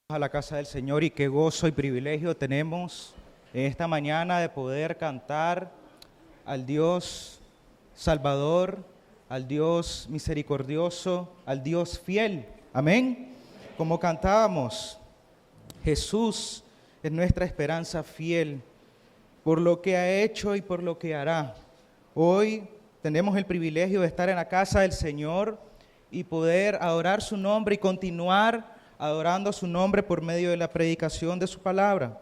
A la casa del Señor, y qué gozo y privilegio tenemos en esta mañana de poder cantar al Dios Salvador, al Dios misericordioso, al Dios fiel. Amén. Como cantábamos, Jesús es nuestra esperanza fiel por lo que ha hecho y por lo que hará. Hoy tenemos el privilegio de estar en la casa del Señor y poder adorar su nombre y continuar adorando su nombre por medio de la predicación de su palabra.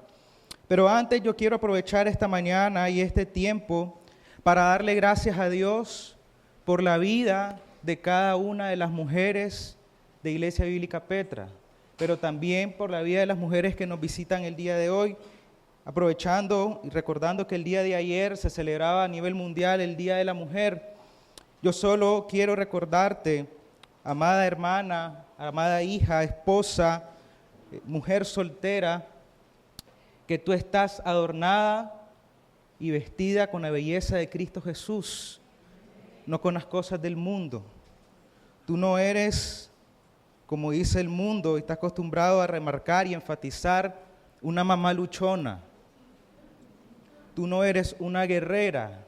Pero antes yo quiero aprovechar esta mañana y este tiempo para darle gracias a Dios por la vida de cada una de las mujeres de Iglesia Bíblica Petra, pero también por la vida de las mujeres que nos visitan el día de hoy, aprovechando y recordando que el día de ayer se celebraba a nivel mundial el Día de la Mujer. Yo solo quiero recordarte, amada hermana, amada hija, esposa, mujer soltera, que tú estás adornada y vestida con la belleza de Cristo Jesús, no con las cosas del mundo. Tú no eres, como dice el mundo, y está acostumbrado a remarcar y enfatizar, una mamá luchona. Tú no eres una guerrera,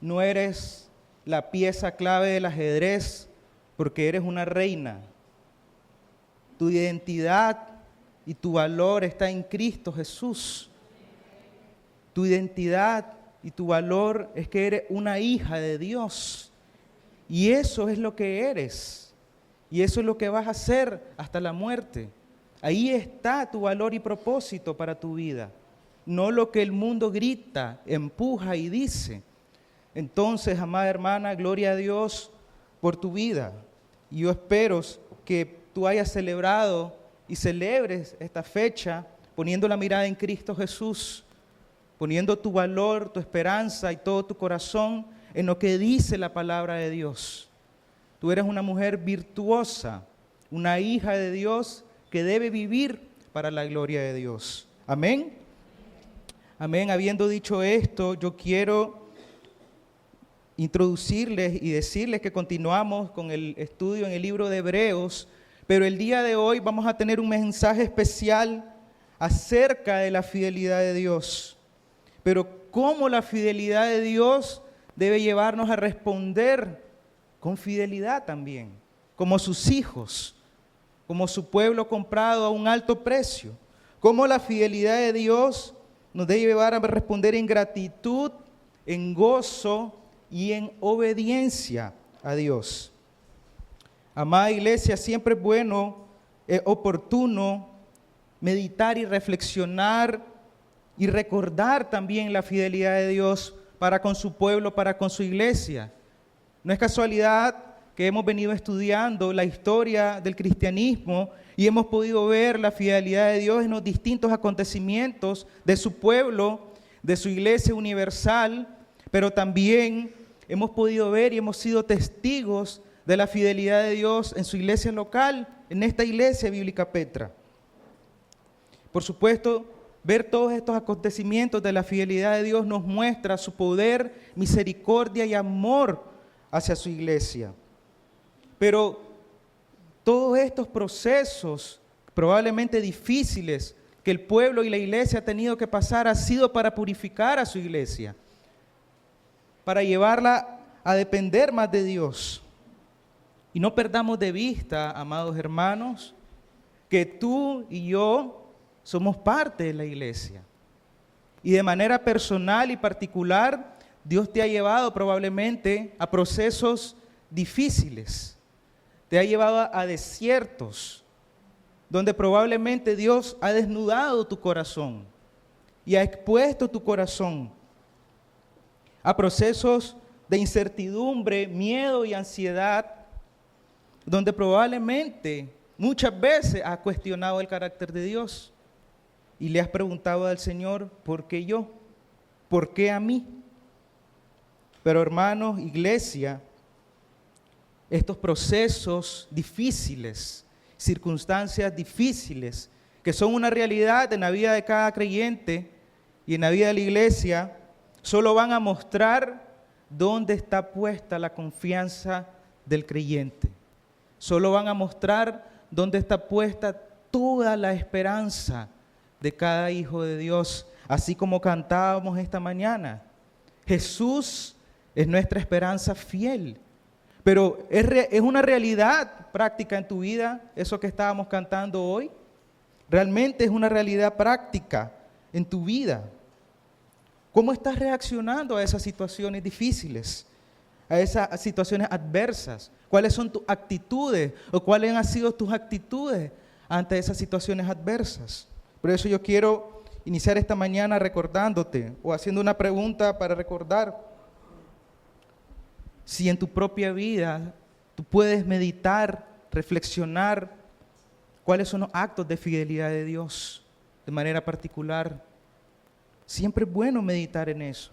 no eres la pieza clave del ajedrez, porque eres una reina. Tu identidad y tu valor está en Cristo Jesús. Tu identidad y tu valor es que eres una hija de Dios. Y eso es lo que eres. Y eso es lo que vas a hacer hasta la muerte. Ahí está tu valor y propósito para tu vida. No lo que el mundo grita, empuja y dice. Entonces, amada hermana, gloria a Dios por tu vida. Y yo espero que tú hayas celebrado y celebres esta fecha poniendo la mirada en Cristo Jesús, poniendo tu valor, tu esperanza y todo tu corazón en lo que dice la palabra de Dios. Tú eres una mujer virtuosa, una hija de Dios que debe vivir para la gloria de Dios. Amén. Amén. Habiendo dicho esto, yo quiero introducirles y decirles que continuamos con el estudio en el libro de Hebreos, pero el día de hoy vamos a tener un mensaje especial acerca de la fidelidad de Dios. Pero cómo la fidelidad de Dios debe llevarnos a responder con fidelidad también, como sus hijos, como su pueblo comprado a un alto precio. Cómo la fidelidad de Dios nos debe llevar a responder en gratitud, en gozo y en obediencia a Dios. Amada iglesia, siempre es bueno, oportuno meditar y reflexionar y recordar también la fidelidad de Dios para con su pueblo, para con su iglesia. No es casualidad que hemos venido estudiando la historia del cristianismo y hemos podido ver la fidelidad de Dios en los distintos acontecimientos de su pueblo, de su iglesia universal, pero también hemos podido ver y hemos sido testigos de la fidelidad de Dios en su iglesia local, en esta iglesia bíblica Petra. Por supuesto, ver todos estos acontecimientos de la fidelidad de Dios nos muestra su poder, misericordia y amor hacia su iglesia. Pero todos estos procesos, probablemente difíciles, que el pueblo y la iglesia ha tenido que pasar, ha sido para purificar a su iglesia, para llevarla a depender más de Dios. Y no perdamos de vista, amados hermanos, que tú y yo somos parte de la iglesia. Y de manera personal y particular, Dios te ha llevado probablemente a procesos difíciles. Te ha llevado a desiertos, donde probablemente Dios ha desnudado tu corazón y ha expuesto tu corazón a procesos de incertidumbre, miedo y ansiedad, donde probablemente muchas veces has cuestionado el carácter de Dios y le has preguntado al Señor, ¿por qué yo? ¿Por qué a mí? Pero hermanos, iglesia, estos procesos difíciles, circunstancias difíciles, que son una realidad en la vida de cada creyente y en la vida de la iglesia, solo van a mostrar dónde está puesta la confianza del creyente. Solo van a mostrar dónde está puesta toda la esperanza de cada hijo de Dios, así como cantábamos esta mañana. Jesús es nuestra esperanza fiel, pero ¿es una realidad práctica en tu vida eso que estábamos cantando hoy? ¿Realmente es una realidad práctica en tu vida? ¿Cómo estás reaccionando a esas situaciones difíciles, a esas situaciones adversas? ¿Cuáles son tus actitudes o cuáles han sido tus actitudes ante esas situaciones adversas? Por eso yo quiero iniciar esta mañana recordándote o haciendo una pregunta para recordar si en tu propia vida tú puedes meditar, reflexionar cuáles son los actos de fidelidad de Dios de manera particular. Siempre es bueno meditar en eso.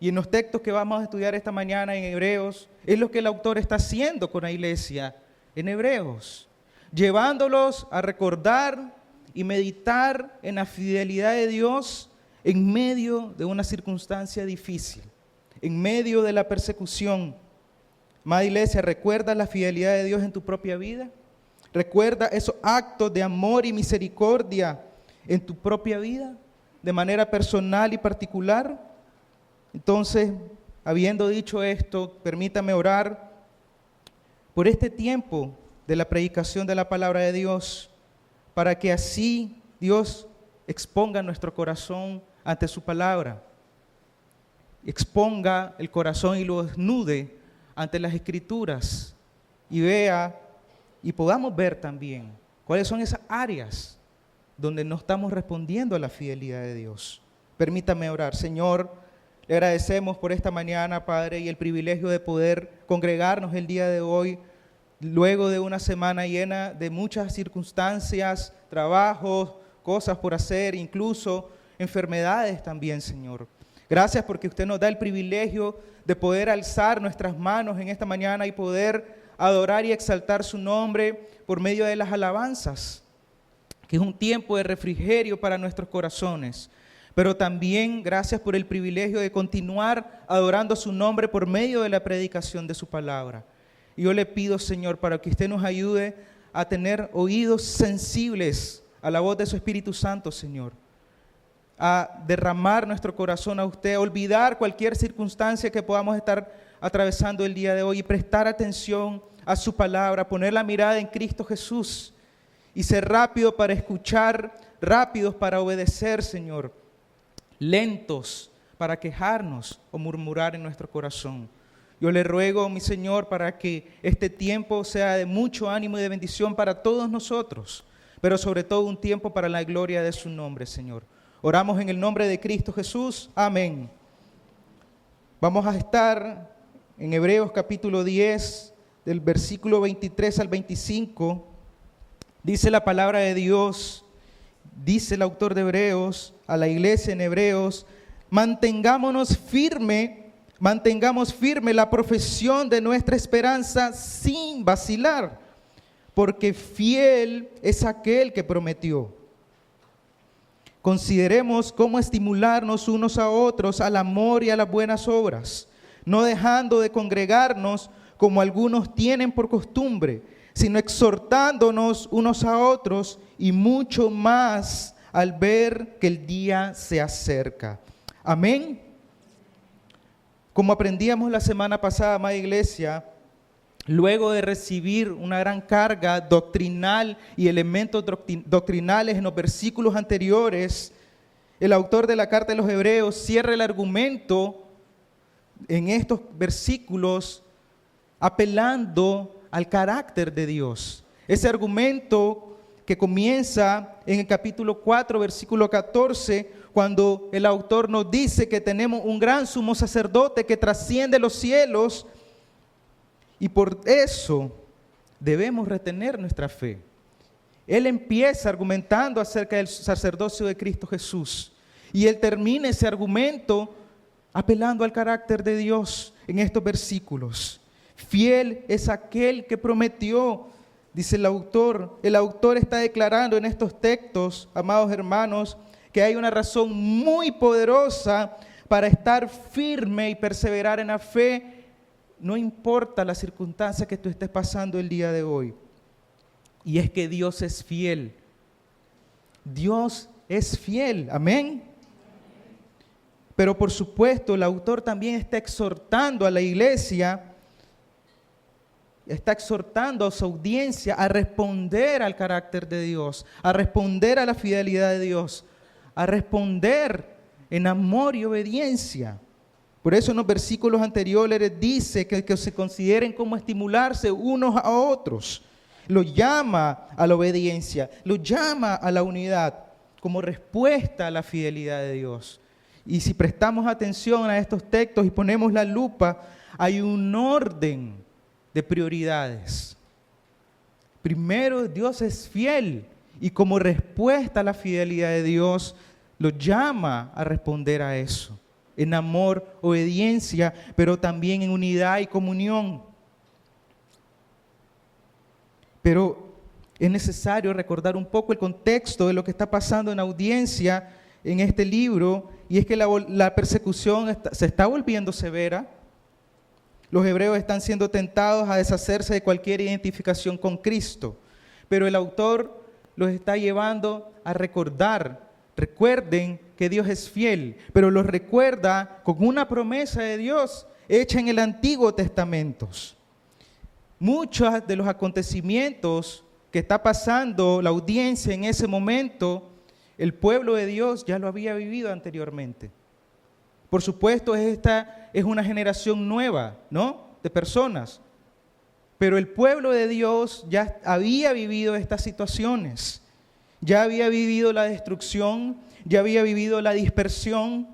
Y en los textos que vamos a estudiar esta mañana en Hebreos, es lo que el autor está haciendo con la iglesia en Hebreos, llevándolos a recordar y meditar en la fidelidad de Dios en medio de una circunstancia difícil, en medio de la persecución. Amada iglesia, ¿recuerdas la fidelidad de Dios en tu propia vida? ¿Recuerda esos actos de amor y misericordia en tu propia vida, de manera personal y particular? Entonces, habiendo dicho esto, permítame orar por este tiempo de la predicación de la palabra de Dios, para que así Dios exponga nuestro corazón ante su palabra, exponga el corazón y lo desnude ante las Escrituras y vea y podamos ver también cuáles son esas áreas donde no estamos respondiendo a la fidelidad de Dios. Permítame orar. Señor, le agradecemos por esta mañana, Padre, y el privilegio de poder congregarnos el día de hoy, luego de una semana llena de muchas circunstancias, trabajos, cosas por hacer, incluso enfermedades también, Señor. Gracias porque usted nos da el privilegio de poder alzar nuestras manos en esta mañana y poder adorar y exaltar su nombre por medio de las alabanzas, que es un tiempo de refrigerio para nuestros corazones. Pero también gracias por el privilegio de continuar adorando su nombre por medio de la predicación de su palabra. Y yo le pido, Señor, para que usted nos ayude a tener oídos sensibles a la voz de su Espíritu Santo, Señor, a derramar nuestro corazón a usted, a olvidar cualquier circunstancia que podamos estar atravesando el día de hoy y prestar atención a su palabra, poner la mirada en Cristo Jesús y ser rápido para escuchar, rápidos para obedecer, Señor, lentos para quejarnos o murmurar en nuestro corazón. Yo le ruego, mi Señor, para que este tiempo sea de mucho ánimo y de bendición para todos nosotros, pero sobre todo un tiempo para la gloria de su nombre, Señor. Oramos en el nombre de Cristo Jesús. Amén. Vamos a estar en Hebreos capítulo 10, del versículo 23 al 25. Dice la palabra de Dios, dice el autor de Hebreos a la iglesia en Hebreos: mantengamos firme la profesión de nuestra esperanza sin vacilar, porque fiel es aquel que prometió. Consideremos cómo estimularnos unos a otros al amor y a las buenas obras, no dejando de congregarnos como algunos tienen por costumbre, sino exhortándonos unos a otros, y mucho más al ver que el día se acerca. Amén. Como aprendíamos la semana pasada, amada iglesia, luego de recibir una gran carga doctrinal y elementos doctrinales en los versículos anteriores, el autor de la carta de los Hebreos cierra el argumento en estos versículos apelando al carácter de Dios. Ese argumento que comienza en el capítulo 4, versículo 14, cuando el autor nos dice que tenemos un gran sumo sacerdote que trasciende los cielos, y por eso debemos retener nuestra fe. Él empieza argumentando acerca del sacerdocio de Cristo Jesús, y él termina ese argumento apelando al carácter de Dios en estos versículos. Fiel es aquel que prometió, dice el autor. El autor está declarando en estos textos, amados hermanos, que hay una razón muy poderosa para estar firme y perseverar en la fe, no importa la circunstancia que tú estés pasando el día de hoy. Y es que Dios es fiel. Dios es fiel, amén. Pero por supuesto, el autor también está exhortando a la iglesia, está exhortando a su audiencia a responder al carácter de Dios, a responder a la fidelidad de Dios, a responder en amor y obediencia. Por eso en los versículos anteriores dice que se consideren como estimularse unos a otros. Lo llama a la obediencia, lo llama a la unidad como respuesta a la fidelidad de Dios. Y si prestamos atención a estos textos y ponemos la lupa, hay un orden de prioridades. Primero, Dios es fiel y como respuesta a la fidelidad de Dios, lo llama a responder a eso, en amor, obediencia, pero también en unidad y comunión. Pero es necesario recordar un poco el contexto de lo que está pasando en audiencia en este libro, y es que la persecución se está volviendo severa. Los hebreos están siendo tentados a deshacerse de cualquier identificación con Cristo, pero el autor los está llevando a recordar. Recuerden que Dios es fiel, pero los recuerda con una promesa de Dios hecha en el Antiguo Testamento. Muchos de los acontecimientos que está pasando la audiencia en ese momento, el pueblo de Dios ya lo había vivido anteriormente. Por supuesto, esta es una generación nueva, ¿no?, de personas. Pero el pueblo de Dios ya había vivido estas situaciones. Ya había vivido la destrucción, ya había vivido la dispersión,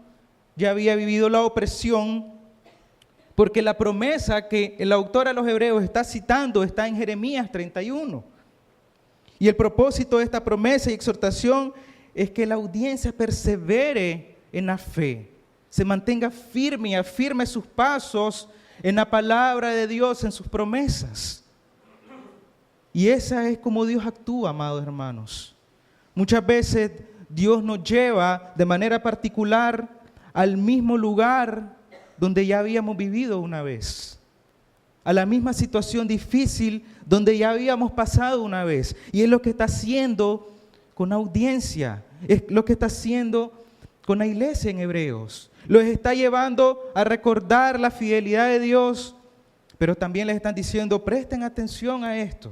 ya había vivido la opresión, porque la promesa que el autor a los hebreos está citando está en Jeremías 31. Y el propósito de esta promesa y exhortación es que la audiencia persevere en la fe, se mantenga firme y afirme sus pasos en la palabra de Dios, en sus promesas. Y esa es como Dios actúa, amados hermanos. Muchas veces Dios nos lleva de manera particular al mismo lugar donde ya habíamos vivido una vez, a la misma situación difícil donde ya habíamos pasado una vez. Y es lo que está haciendo con audiencia, es lo que está haciendo con la iglesia en Hebreos. Los está llevando a recordar la fidelidad de Dios, pero también les están diciendo, presten atención a esto.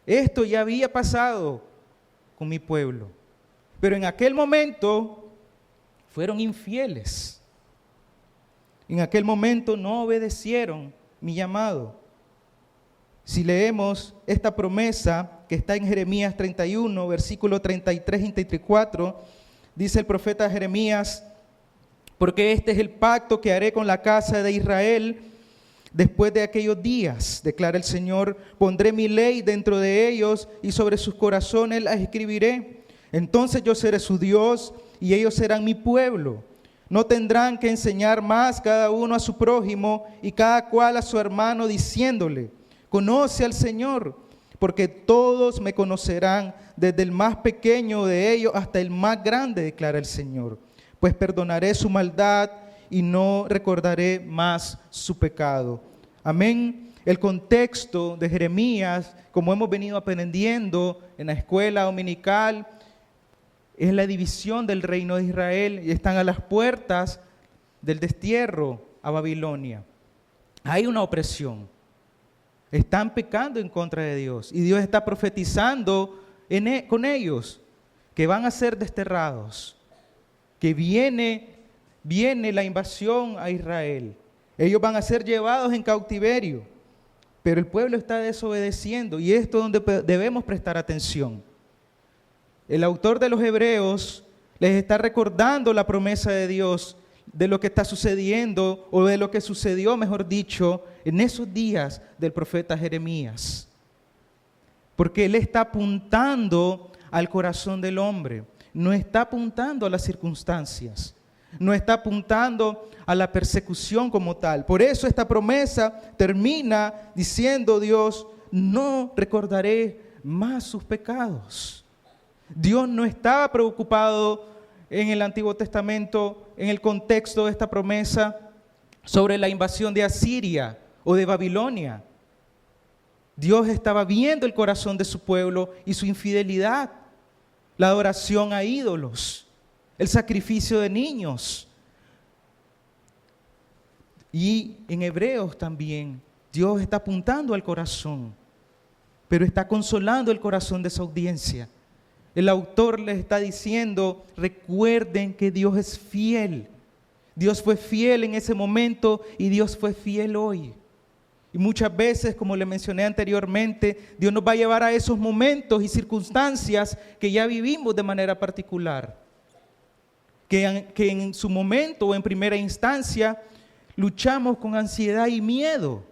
Esto ya había pasado con mi pueblo, pero en aquel momento fueron infieles. En aquel momento no obedecieron mi llamado. Si leemos esta promesa que está en Jeremías 31, versículo 33 y 34, dice el profeta Jeremías, porque este es el pacto que haré con la casa de Israel después de aquellos días, declara el Señor, pondré mi ley dentro de ellos y sobre sus corazones las escribiré. Entonces yo seré su Dios y ellos serán mi pueblo. No tendrán que enseñar más cada uno a su prójimo y cada cual a su hermano diciéndole, conoce al Señor, porque todos me conocerán, desde el más pequeño de ellos hasta el más grande, declara el Señor. Pues perdonaré su maldad y no recordaré más su pecado. Amén. El contexto de Jeremías, como hemos venido aprendiendo en la escuela dominical, es la división del reino de Israel y están a las puertas del destierro a Babilonia. Hay una opresión. Están pecando en contra de Dios y Dios está profetizando con ellos que van a ser desterrados, que viene la invasión a Israel. Ellos van a ser llevados en cautiverio, pero el pueblo está desobedeciendo y esto es donde debemos prestar atención. El autor de los Hebreos les está recordando la promesa de Dios de lo que está sucediendo o de lo que sucedió, mejor dicho, en esos días del profeta Jeremías. Porque él está apuntando al corazón del hombre, no está apuntando a las circunstancias, no está apuntando a la persecución como tal. Por eso esta promesa termina diciendo Dios, no recordaré más sus pecados. Dios no estaba preocupado en el Antiguo Testamento, en el contexto de esta promesa, sobre la invasión de Asiria o de Babilonia. Dios estaba viendo el corazón de su pueblo y su infidelidad, la adoración a ídolos, el sacrificio de niños. Y en Hebreos también, Dios está apuntando al corazón, pero está consolando el corazón de esa audiencia. El autor les está diciendo, recuerden que Dios es fiel. Dios fue fiel en ese momento y Dios fue fiel hoy. Y muchas veces, como le mencioné anteriormente, Dios nos va a llevar a esos momentos y circunstancias que ya vivimos de manera particular. Que en su momento o en primera instancia luchamos con ansiedad y miedo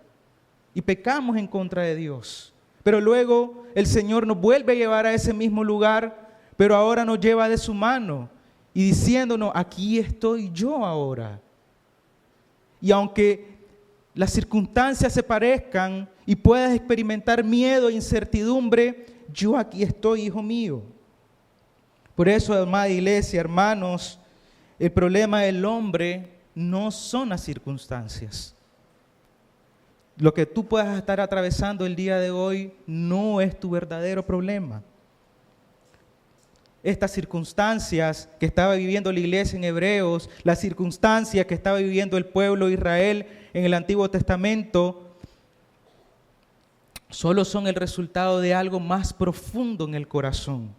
y pecamos en contra de Dios. Pero luego el Señor nos vuelve a llevar a ese mismo lugar, pero ahora nos lleva de su mano y diciéndonos, aquí estoy yo ahora. Y aunque las circunstancias se parezcan y puedas experimentar miedo e incertidumbre, yo aquí estoy, hijo mío. Por eso, amada iglesia, hermanos, el problema del hombre no son las circunstancias. Lo que tú puedas estar atravesando el día de hoy no es tu verdadero problema. Estas circunstancias que estaba viviendo la iglesia en Hebreos, las circunstancias que estaba viviendo el pueblo de Israel en el Antiguo Testamento, solo son el resultado de algo más profundo en el corazón.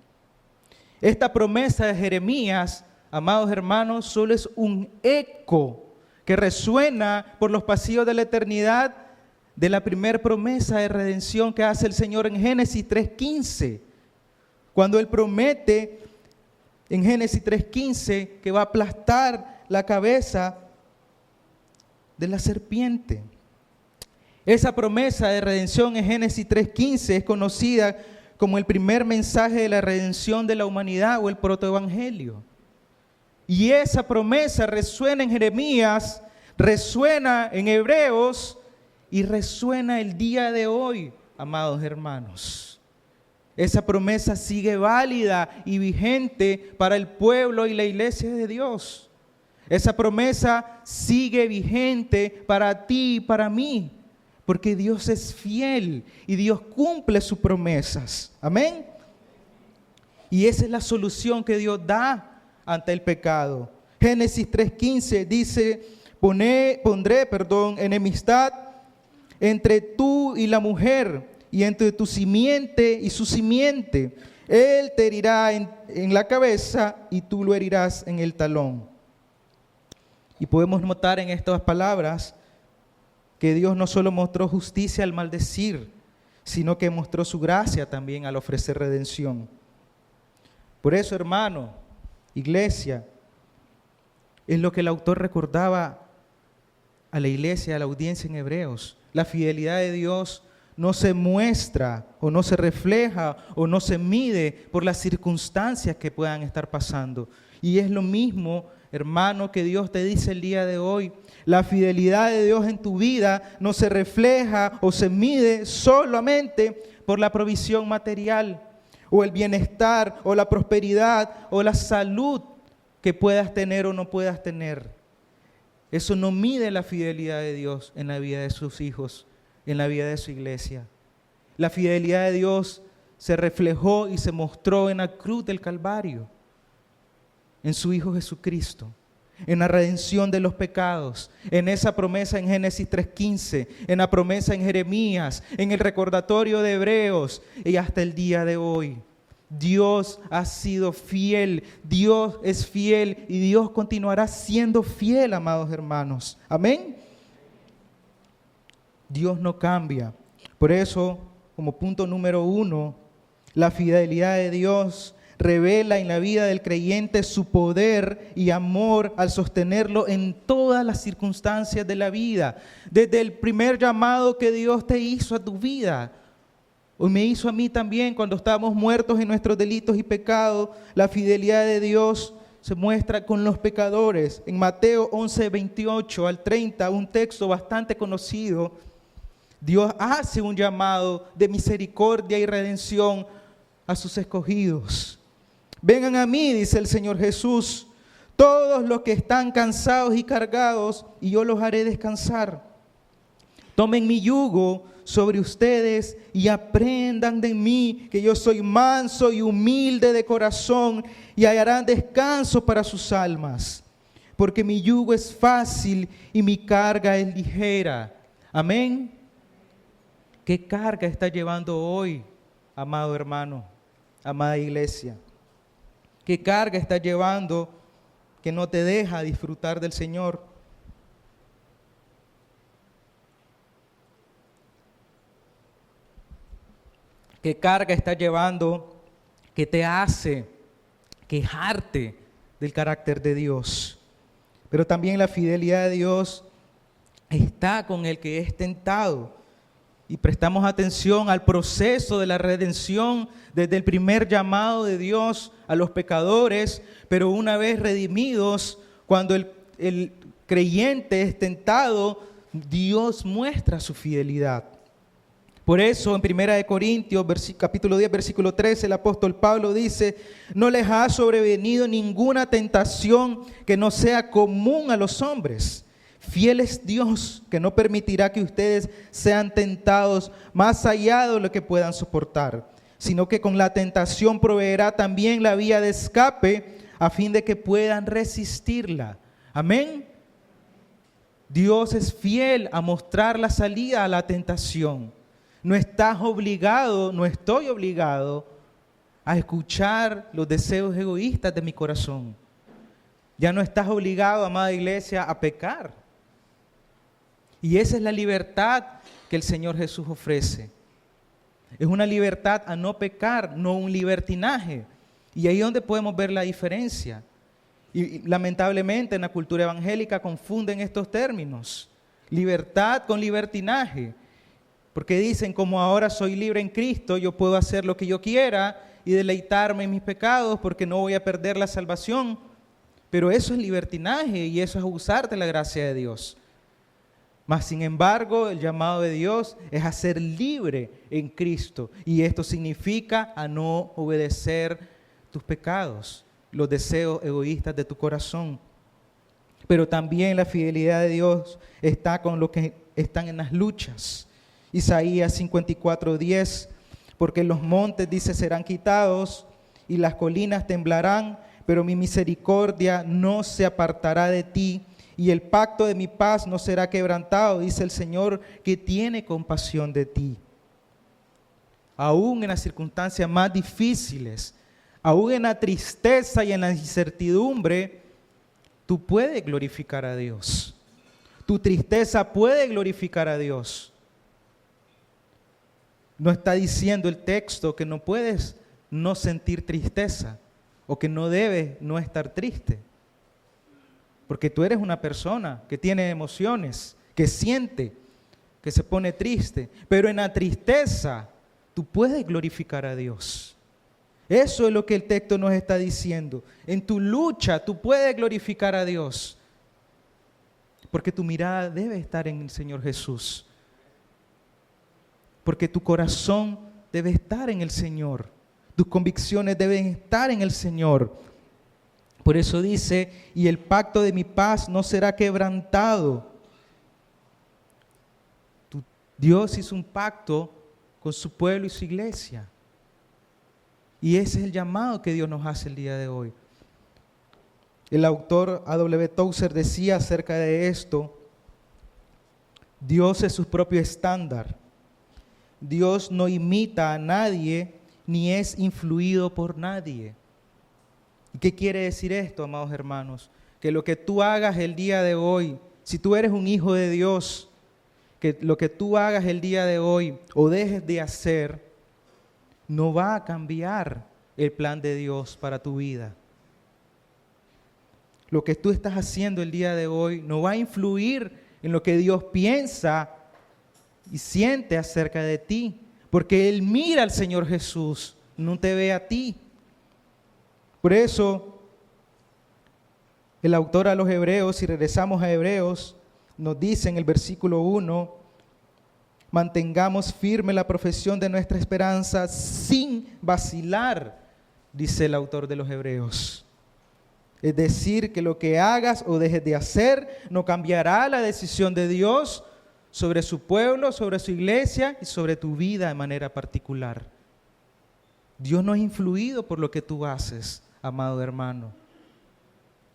Esta promesa de Jeremías, amados hermanos, solo es un eco que resuena por los pasillos de la eternidad de la primera promesa de redención que hace el Señor en Génesis 3:15. Cuando Él promete en Génesis 3:15 que va a aplastar la cabeza de la serpiente. Esa promesa de redención en Génesis 3:15 es conocida como el primer mensaje de la redención de la humanidad o el protoevangelio. Y esa promesa resuena en Jeremías, resuena en Hebreos y resuena el día de hoy, amados hermanos. Esa promesa sigue válida y vigente para el pueblo y la iglesia de Dios. Esa promesa sigue vigente para ti y para mí, porque Dios es fiel y Dios cumple sus promesas. Amén. Y esa es la solución que Dios da ante el pecado. Génesis 3:15 dice, pondré enemistad entre tú y la mujer, y entre tu simiente y su simiente. Él te herirá en la cabeza y tú lo herirás en el talón. Y podemos notar en estas palabras que Dios no solo mostró justicia al maldecir, sino que mostró su gracia también al ofrecer redención. Por eso, hermano, iglesia, es lo que el autor recordaba a la iglesia, a la audiencia en Hebreos. La fidelidad de Dios no se muestra o no se refleja o no se mide por las circunstancias que puedan estar pasando. Y es lo mismo, hermano, que Dios te dice el día de hoy. La fidelidad de Dios en tu vida no se refleja o se mide solamente por la provisión material o el bienestar o la prosperidad o la salud que puedas tener o no puedas tener. Eso no mide la fidelidad de Dios en la vida de sus hijos, en la vida de su iglesia. La fidelidad de Dios se reflejó y se mostró en la cruz del Calvario, en su Hijo Jesucristo, en la redención de los pecados, en esa promesa en Génesis 3:15, en la promesa en Jeremías, en el recordatorio de Hebreos y hasta el día de hoy. Dios ha sido fiel, Dios es fiel y Dios continuará siendo fiel, amados hermanos. Amén. Dios no cambia. Por eso, como punto número 1, la fidelidad de Dios revela en la vida del creyente su poder y amor al sostenerlo en todas las circunstancias de la vida. Desde el primer llamado que Dios te hizo a tu vida, o me hizo a mí también cuando estábamos muertos en nuestros delitos y pecados, la fidelidad de Dios se muestra con los pecadores. En Mateo 11:28 al 30, un texto bastante conocido, Dios hace un llamado de misericordia y redención a sus escogidos. Vengan a mí, dice el Señor Jesús, todos los que están cansados y cargados, y yo los haré descansar. Tomen mi yugo sobre ustedes y aprendan de mí, que yo soy manso y humilde de corazón, y hallarán descanso para sus almas, porque mi yugo es fácil y mi carga es ligera. Amén. ¿Qué carga está llevando hoy, amado hermano, amada iglesia? ¿Qué carga está llevando que no te deja disfrutar del Señor? ¿Qué carga está llevando que te hace quejarte del carácter de Dios? Pero también la fidelidad de Dios está con el que es tentado. Y prestamos atención al proceso de la redención desde el primer llamado de Dios a los pecadores, pero una vez redimidos, cuando el creyente es tentado, Dios muestra su fidelidad. Por eso en 1 Corintios capítulo 10 versículo 13 el apóstol Pablo dice: no les ha sobrevenido ninguna tentación que no sea común a los hombres. Fiel es Dios, que no permitirá que ustedes sean tentados más allá de lo que puedan soportar, sino que con la tentación proveerá también la vía de escape a fin de que puedan resistirla. Amén. Dios es fiel a mostrar la salida a la tentación. No estás obligado, no estoy obligado a escuchar los deseos egoístas de mi corazón. Ya no estás obligado, amada iglesia, a pecar. Y esa es la libertad que el Señor Jesús ofrece. Es una libertad a no pecar, no un libertinaje. Y ahí es donde podemos ver la diferencia. Y lamentablemente en la cultura evangélica confunden estos términos. Libertad con libertinaje. Porque dicen, como ahora soy libre en Cristo, yo puedo hacer lo que yo quiera y deleitarme en mis pecados porque no voy a perder la salvación. Pero eso es libertinaje y eso es abusar de la gracia de Dios. Mas, sin embargo, el llamado de Dios es a ser libre en Cristo. Y esto significa a no obedecer tus pecados, los deseos egoístas de tu corazón. Pero también la fidelidad de Dios está con los que están en las luchas. Isaías 54:10, porque los montes, dice, serán quitados y las colinas temblarán, pero mi misericordia no se apartará de ti. Y el pacto de mi paz no será quebrantado, dice el Señor, que tiene compasión de ti. Aún en las circunstancias más difíciles, aún en la tristeza y en la incertidumbre, tú puedes glorificar a Dios. Tu tristeza puede glorificar a Dios. No está diciendo el texto que no puedes no sentir tristeza o que no debes no estar triste. Porque tú eres una persona que tiene emociones, que siente, que se pone triste. Pero en la tristeza tú puedes glorificar a Dios. Eso es lo que el texto nos está diciendo. En tu lucha tú puedes glorificar a Dios. Porque tu mirada debe estar en el Señor Jesús. Porque tu corazón debe estar en el Señor. Tus convicciones deben estar en el Señor. Por eso dice, y el pacto de mi paz no será quebrantado. Dios hizo un pacto con su pueblo y su iglesia. Y ese es el llamado que Dios nos hace el día de hoy. El autor A.W. Tozer decía acerca de esto: Dios es su propio estándar. Dios no imita a nadie ni es influido por nadie. ¿Y qué quiere decir esto, amados hermanos? Que lo que tú hagas el día de hoy, si tú eres un hijo de Dios, que lo que tú hagas el día de hoy o dejes de hacer, no va a cambiar el plan de Dios para tu vida. Lo que tú estás haciendo el día de hoy no va a influir en lo que Dios piensa y siente acerca de ti, porque Él mira al Señor Jesús, no te ve a ti. Por eso, el autor a los Hebreos, si regresamos a Hebreos, nos dice en el versículo 1, mantengamos firme la profesión de nuestra esperanza sin vacilar, dice el autor de los Hebreos. Es decir, que lo que hagas o dejes de hacer no cambiará la decisión de Dios sobre su pueblo, sobre su iglesia y sobre tu vida de manera particular. Dios no es influido por lo que tú haces, amado hermano.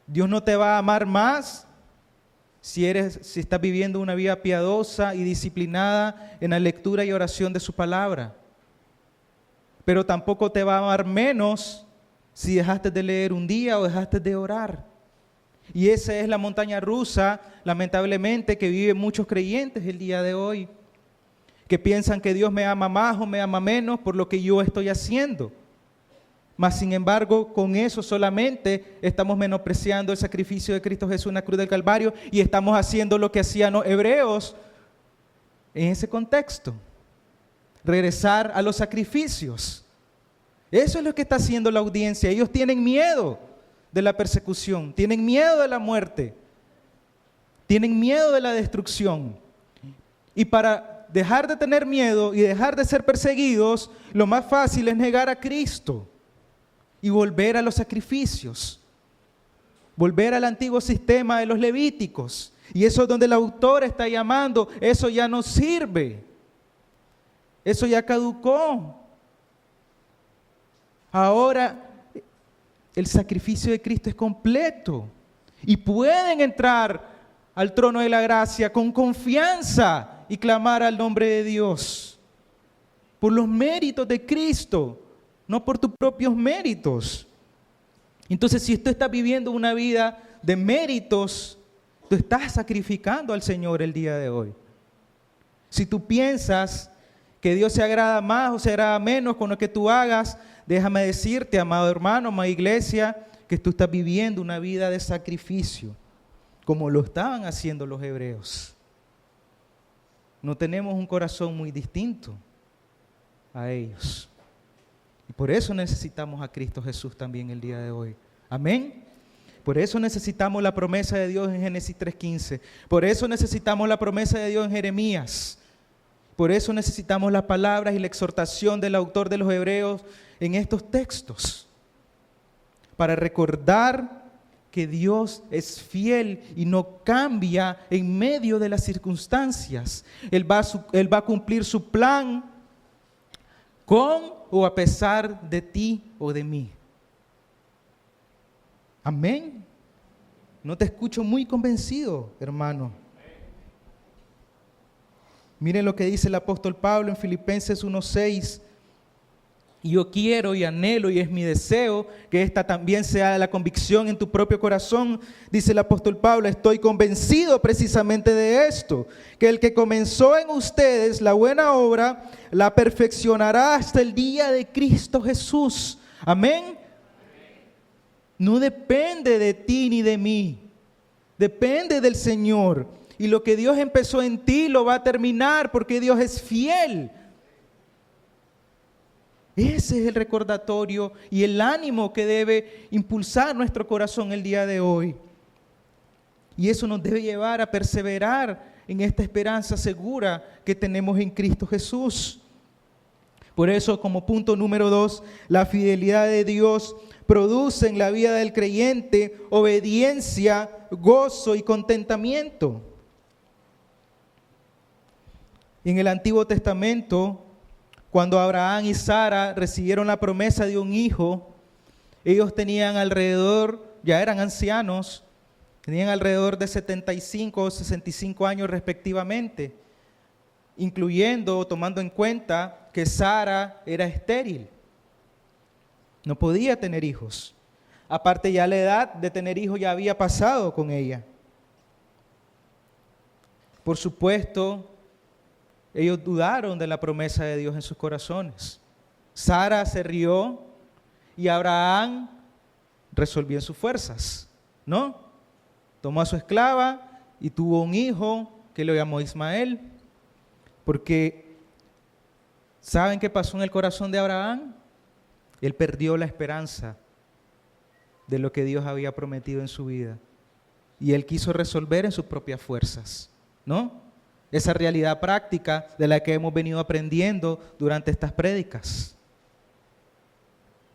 Dios no te va a amar más si estás viviendo una vida piadosa y disciplinada en la lectura y oración de su palabra. Pero tampoco te va a amar menos si dejaste de leer un día o dejaste de orar. Y esa es la montaña rusa, lamentablemente, que viven muchos creyentes el día de hoy, que piensan que Dios me ama más o me ama menos por lo que yo estoy haciendo. Mas, sin embargo, con eso solamente estamos menospreciando el sacrificio de Cristo Jesús en la cruz del Calvario y estamos haciendo lo que hacían los hebreos en ese contexto. Regresar a los sacrificios. Eso es lo que está haciendo la audiencia. Ellos tienen miedo de la persecución, tienen miedo de la muerte, tienen miedo de la destrucción. Y para dejar de tener miedo y dejar de ser perseguidos, lo más fácil es negar a Cristo y volver a los sacrificios, volver al antiguo sistema de los levíticos. Y eso es donde el autor está llamando, eso ya no sirve, eso ya caducó. Ahora el sacrificio de Cristo es completo y pueden entrar al trono de la gracia con confianza y clamar al nombre de Dios por los méritos de Cristo, no por tus propios méritos. Entonces, si tú estás viviendo una vida de méritos, tú estás sacrificando al Señor el día de hoy. Si tú piensas que Dios se agrada más o se agrada menos con lo que tú hagas, déjame decirte, amado hermano, amada iglesia, que tú estás viviendo una vida de sacrificio, como lo estaban haciendo los hebreos. No tenemos un corazón muy distinto a ellos. Y por eso necesitamos a Cristo Jesús también el día de hoy. Amén. Por eso necesitamos la promesa de Dios en Génesis 3:15. Por eso necesitamos la promesa de Dios en Jeremías. Por eso necesitamos las palabras y la exhortación del autor de los Hebreos en estos textos. Para recordar que Dios es fiel y no cambia en medio de las circunstancias. Él va a cumplir su plan con o a pesar de ti o de mí. Amén. No te escucho muy convencido, hermano. Miren lo que dice el apóstol Pablo en Filipenses 1:6. Y yo quiero y anhelo y es mi deseo que esta también sea la convicción en tu propio corazón. Dice el apóstol Pablo, estoy convencido precisamente de esto, que el que comenzó en ustedes la buena obra, la perfeccionará hasta el día de Cristo Jesús. Amén. No depende de ti ni de mí, depende del Señor. Y lo que Dios empezó en ti lo va a terminar porque Dios es fiel. Ese es el recordatorio y el ánimo que debe impulsar nuestro corazón el día de hoy. Y eso nos debe llevar a perseverar en esta esperanza segura que tenemos en Cristo Jesús. Por eso, como punto número 2, la fidelidad de Dios produce en la vida del creyente obediencia, gozo y contentamiento. En el Antiguo Testamento, cuando Abraham y Sara recibieron la promesa de un hijo, ellos tenían alrededor, ya eran ancianos, tenían alrededor de 75 o 65 años respectivamente, incluyendo o tomando en cuenta que Sara era estéril, no podía tener hijos. Aparte, ya la edad de tener hijos ya había pasado con ella. Por supuesto, ellos dudaron de la promesa de Dios en sus corazones. Sara se rió y Abraham resolvió en sus fuerzas, ¿no? Tomó a su esclava y tuvo un hijo que lo llamó Ismael. Porque, ¿saben qué pasó en el corazón de Abraham? Él perdió la esperanza de lo que Dios había prometido en su vida. Y él quiso resolver en sus propias fuerzas, ¿no? Esa realidad práctica de la que hemos venido aprendiendo durante estas prédicas.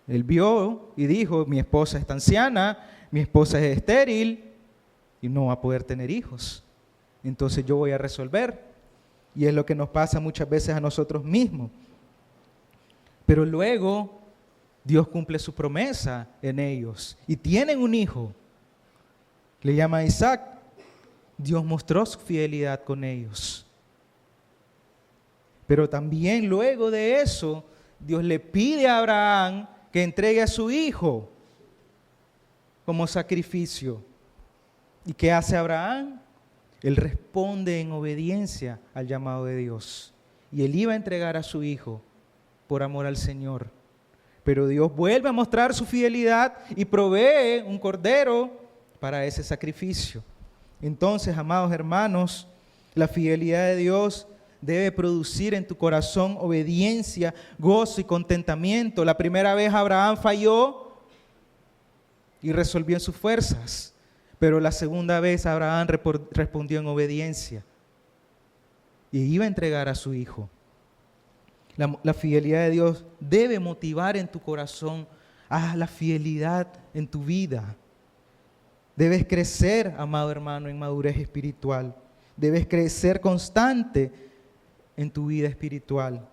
Él vio y dijo, mi esposa está anciana, mi esposa es estéril y no va a poder tener hijos. Entonces yo voy a resolver. Y es lo que nos pasa muchas veces a nosotros mismos. Pero luego Dios cumple su promesa en ellos y tienen un hijo. Le llama Isaac. Dios mostró su fidelidad con ellos. Pero también luego de eso, Dios le pide a Abraham que entregue a su hijo como sacrificio. ¿Y qué hace Abraham? Él responde en obediencia al llamado de Dios. Y él iba a entregar a su hijo por amor al Señor. Pero Dios vuelve a mostrar su fidelidad y provee un cordero para ese sacrificio. Entonces, amados hermanos, la fidelidad de Dios debe producir en tu corazón obediencia, gozo y contentamiento. La primera vez Abraham falló y resolvió en sus fuerzas, pero la segunda vez Abraham respondió en obediencia y iba a entregar a su hijo. La fidelidad de Dios debe motivar en tu corazón la fidelidad en tu vida. Debes crecer, amado hermano, en madurez espiritual. Debes crecer constante en tu vida espiritual.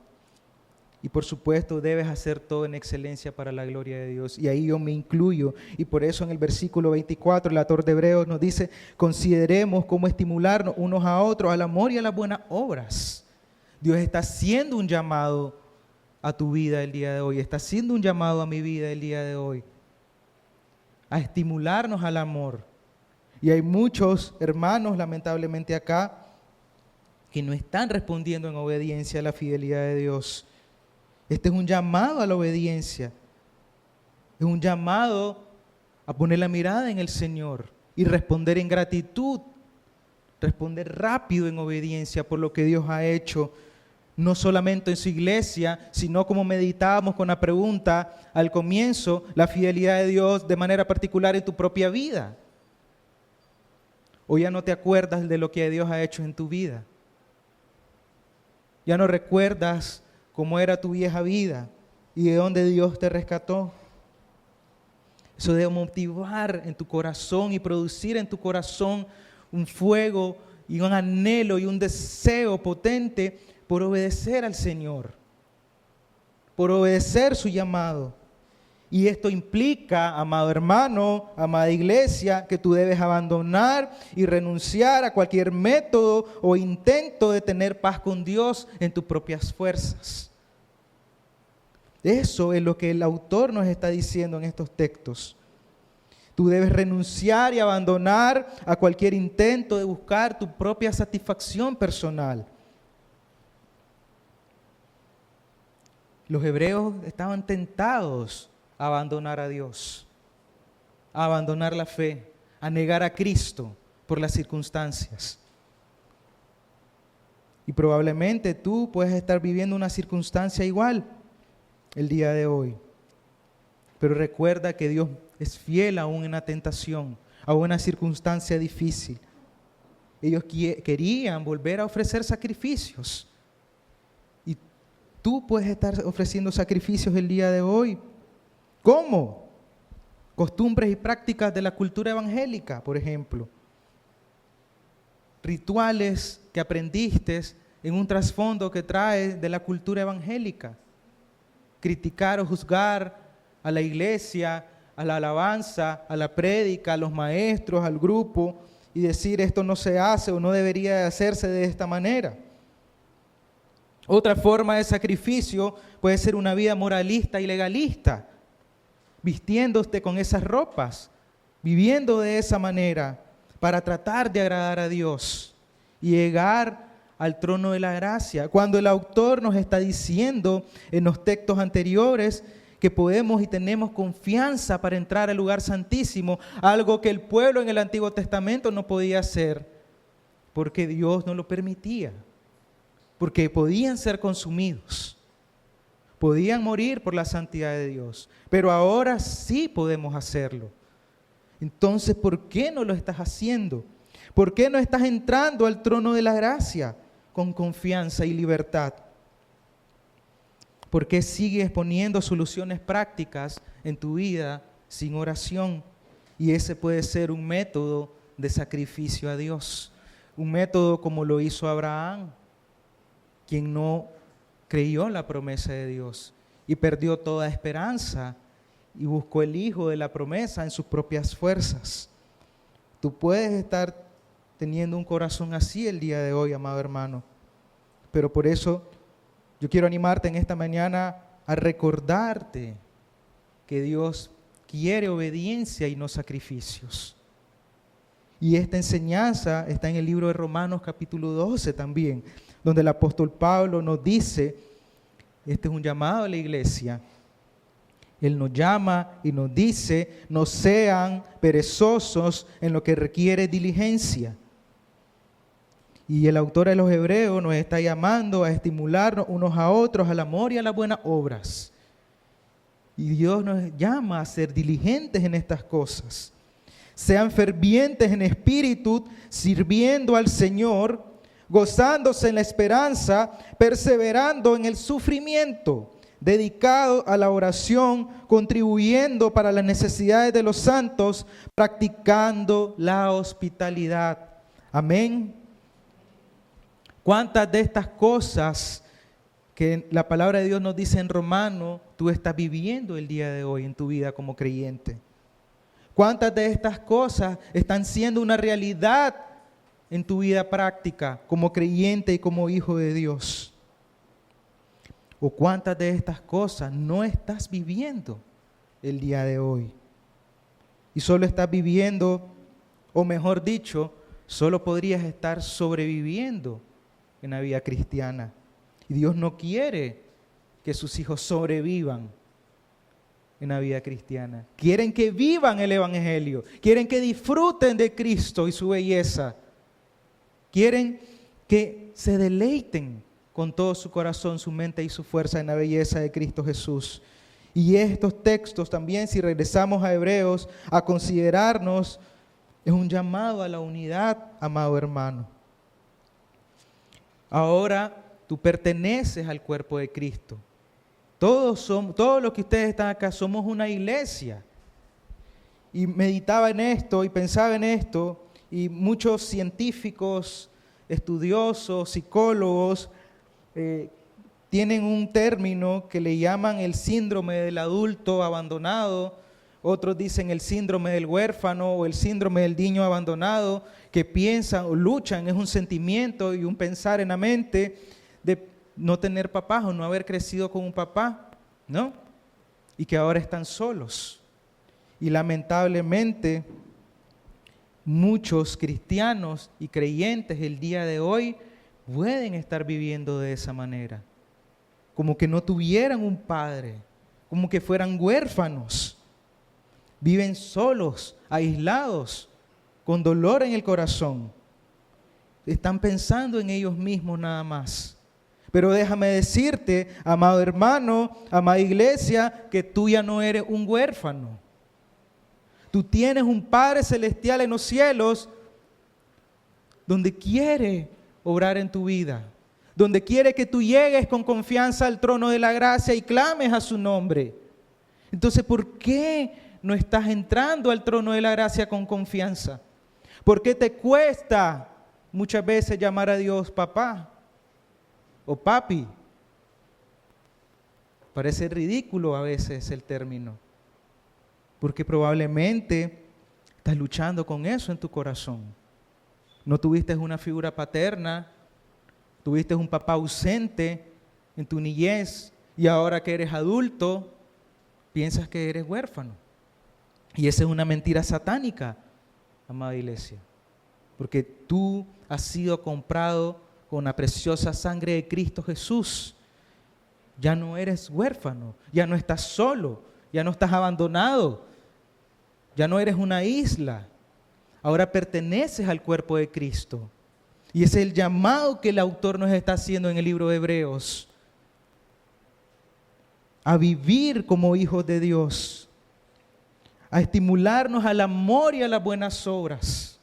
Y por supuesto, debes hacer todo en excelencia para la gloria de Dios. Y ahí yo me incluyo. Y por eso en el versículo 24, el autor de Hebreos nos dice, consideremos cómo estimularnos unos a otros al amor y a las buenas obras. Dios está haciendo un llamado a tu vida el día de hoy. Está haciendo un llamado a mi vida el día de hoy. A estimularnos al amor. Y hay muchos hermanos, lamentablemente acá, que no están respondiendo en obediencia a la fidelidad de Dios. Este es un llamado a la obediencia. Es un llamado a poner la mirada en el Señor y responder en gratitud. Responder rápido en obediencia por lo que Dios ha hecho, no solamente en su iglesia, sino como meditábamos con la pregunta al comienzo, la fidelidad de Dios de manera particular en tu propia vida. ¿O ya no te acuerdas de lo que Dios ha hecho en tu vida? ¿Ya no recuerdas cómo era tu vieja vida y de dónde Dios te rescató? Eso debe motivar en tu corazón y producir en tu corazón un fuego y un anhelo y un deseo potente por obedecer al Señor, por obedecer su llamado. Y esto implica, amado hermano, amada iglesia, que tú debes abandonar y renunciar a cualquier método o intento de tener paz con Dios en tus propias fuerzas. Eso es lo que el autor nos está diciendo en estos textos. Tú debes renunciar y abandonar a cualquier intento de buscar tu propia satisfacción personal. Los hebreos estaban tentados a abandonar a Dios, a abandonar la fe, a negar a Cristo por las circunstancias. Y probablemente tú puedes estar viviendo una circunstancia igual el día de hoy. Pero recuerda que Dios es fiel aún en la tentación, aún en una circunstancia difícil. Ellos querían volver a ofrecer sacrificios. Y tú puedes estar ofreciendo sacrificios el día de hoy. ¿Cómo? Costumbres y prácticas de la cultura evangélica, por ejemplo. Rituales que aprendiste en un trasfondo que trae de la cultura evangélica. Criticar o juzgar a la iglesia, a la alabanza, a la prédica, a los maestros, al grupo, y decir esto no se hace o no debería de hacerse de esta manera. Otra forma de sacrificio puede ser una vida moralista y legalista, vistiéndote con esas ropas, viviendo de esa manera para tratar de agradar a Dios y llegar al trono de la gracia. Cuando el autor nos está diciendo en los textos anteriores que podemos y tenemos confianza para entrar al lugar santísimo, algo que el pueblo en el Antiguo Testamento no podía hacer, porque Dios no lo permitía, porque podían ser consumidos, podían morir por la santidad de Dios, pero ahora sí podemos hacerlo. Entonces, ¿por qué no lo estás haciendo? ¿Por qué no estás entrando al trono de la gracia con confianza y libertad? ¿Por qué sigues poniendo soluciones prácticas en tu vida sin oración? Y ese puede ser un método de sacrificio a Dios, un método como lo hizo Abraham. quien no creyó en la promesa de Dios y perdió toda esperanza y buscó el hijo de la promesa en sus propias fuerzas. Tú puedes estar teniendo un corazón así el día de hoy, amado hermano, pero por eso yo quiero animarte en esta mañana a recordarte que Dios quiere obediencia y no sacrificios. Y esta enseñanza está en el libro de Romanos capítulo 12 también, donde el apóstol Pablo nos dice, este es un llamado a la iglesia. Él nos llama y nos dice, no sean perezosos en lo que requiere diligencia. Y el autor de los Hebreos nos está llamando a estimularnos unos a otros al amor y a las buenas obras. Y Dios nos llama a ser diligentes en estas cosas. Sean fervientes en espíritu, sirviendo al Señor, gozándose en la esperanza, perseverando en el sufrimiento, dedicados a la oración, contribuyendo para las necesidades de los santos, practicando la hospitalidad. Amén. ¿Cuántas de estas cosas que la palabra de Dios nos dice en Romanos tú estás viviendo el día de hoy en tu vida como creyente? ¿Cuántas de estas cosas están siendo una realidad en tu vida práctica como creyente y como hijo de Dios? ¿O cuántas de estas cosas no estás viviendo el día de hoy? Y solo estás viviendo, o mejor dicho, solo podrías estar sobreviviendo en la vida cristiana. Y Dios no quiere que sus hijos sobrevivan en la vida cristiana. Quieren que vivan el evangelio. Quieren que disfruten de Cristo y su belleza. Quieren que se deleiten con todo su corazón, su mente y su fuerza en la belleza de Cristo Jesús. Y estos textos también, si regresamos a Hebreos, a considerarnos, es un llamado a la unidad, amado hermano. Ahora tú perteneces al cuerpo de Cristo. Todos los que ustedes están acá somos una iglesia. Y meditaba en esto y pensaba en esto, y muchos científicos, estudiosos, psicólogos, tienen un término que le llaman el síndrome del adulto abandonado. Otros dicen el síndrome del huérfano o el síndrome del niño abandonado, que piensan o luchan, es un sentimiento y un pensar en la mente de no tener papás o no haber crecido con un papá, ¿no? Y que ahora están solos. Y lamentablemente muchos cristianos y creyentes el día de hoy pueden estar viviendo de esa manera, como que no tuvieran un padre, como que fueran huérfanos. Viven solos, aislados, con dolor en el corazón. Están pensando en ellos mismos nada más. Pero déjame decirte, amado hermano, amada iglesia, que tú ya no eres un huérfano. Tú tienes un Padre celestial en los cielos donde quiere obrar en tu vida, donde quiere que tú llegues con confianza al trono de la gracia y clames a su nombre. Entonces, ¿por qué no estás entrando al trono de la gracia con confianza? ¿Por qué te cuesta muchas veces llamar a Dios papá o papi? Parece ridículo a veces el término, porque probablemente estás luchando con eso en tu corazón. No tuviste una figura paterna, tuviste un papá ausente en tu niñez y ahora que eres adulto piensas que eres huérfano. Y esa es una mentira satánica, amada iglesia, porque tú has sido comprado con la preciosa sangre de Cristo Jesús. Ya no eres huérfano, ya no estás solo, ya no estás abandonado, ya no eres una isla. Ahora perteneces al cuerpo de Cristo. Y ese es el llamado que el autor nos está haciendo en el libro de Hebreos, a vivir como hijos de Dios, a estimularnos al amor y a las buenas obras.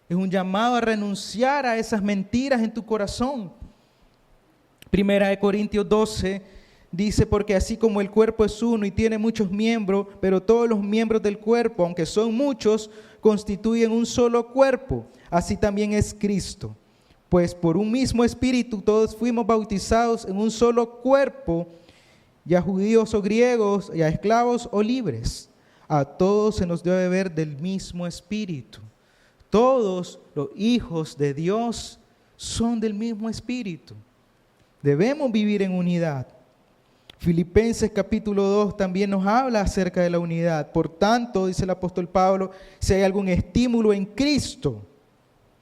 Es un llamado a renunciar a esas mentiras en tu corazón. Primera de Corintios 12 dice, porque así como el cuerpo es uno y tiene muchos miembros, pero todos los miembros del cuerpo, aunque son muchos, constituyen un solo cuerpo. Así también es Cristo. Pues por un mismo espíritu todos fuimos bautizados en un solo cuerpo, ya judíos o griegos, ya esclavos o libres. A todos se nos debe beber del mismo espíritu. Todos los hijos de Dios son del mismo espíritu. Debemos vivir en unidad. Filipenses capítulo 2 también nos habla acerca de la unidad. Por tanto, dice el apóstol Pablo, si hay algún estímulo en Cristo,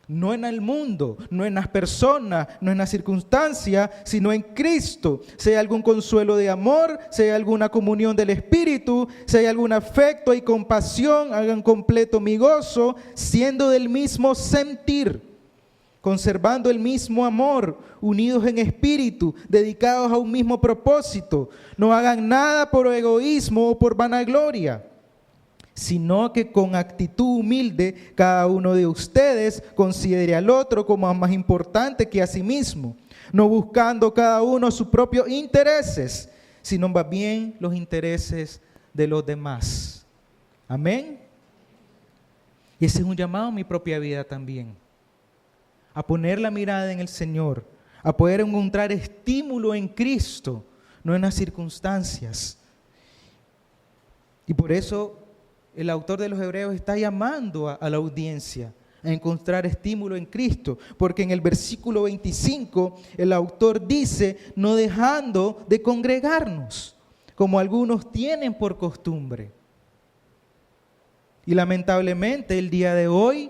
no en el mundo, no en las personas, no en las circunstancias, sino en Cristo. Si hay algún consuelo de amor, si hay alguna comunión del Espíritu, si hay algún afecto y compasión, hagan completo mi gozo, siendo del mismo sentir, conservando el mismo amor, unidos en espíritu, dedicados a un mismo propósito. No hagan nada por egoísmo o por vanagloria, sino que con actitud humilde cada uno de ustedes considere al otro como más importante que a sí mismo, no buscando cada uno sus propios intereses, sino más bien los intereses de los demás. Amén. Y ese es un llamado a mi propia vida también, a poner la mirada en el Señor, a poder encontrar estímulo en Cristo, no en las circunstancias. Y por eso el autor de los Hebreos está llamando a la audiencia a encontrar estímulo en Cristo, porque en el versículo 25 el autor dice, no dejando de congregarnos, como algunos tienen por costumbre. Y lamentablemente el día de hoy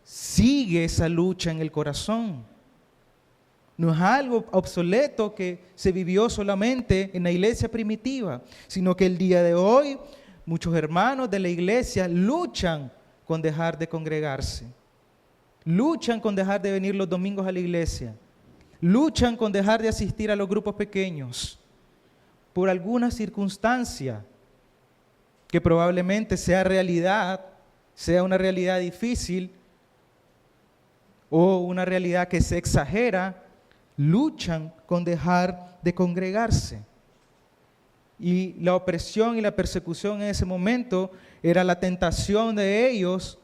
sigue esa lucha en el corazón. No es algo obsoleto que se vivió solamente en la iglesia primitiva, sino que el día de hoy muchos hermanos de la iglesia luchan con dejar de congregarse, luchan con dejar de venir los domingos a la iglesia, luchan con dejar de asistir a los grupos pequeños por alguna circunstancia que probablemente sea realidad, sea una realidad difícil o una realidad que se exagera, luchan con dejar de congregarse. Y la opresión y la persecución en ese momento era la tentación de ellos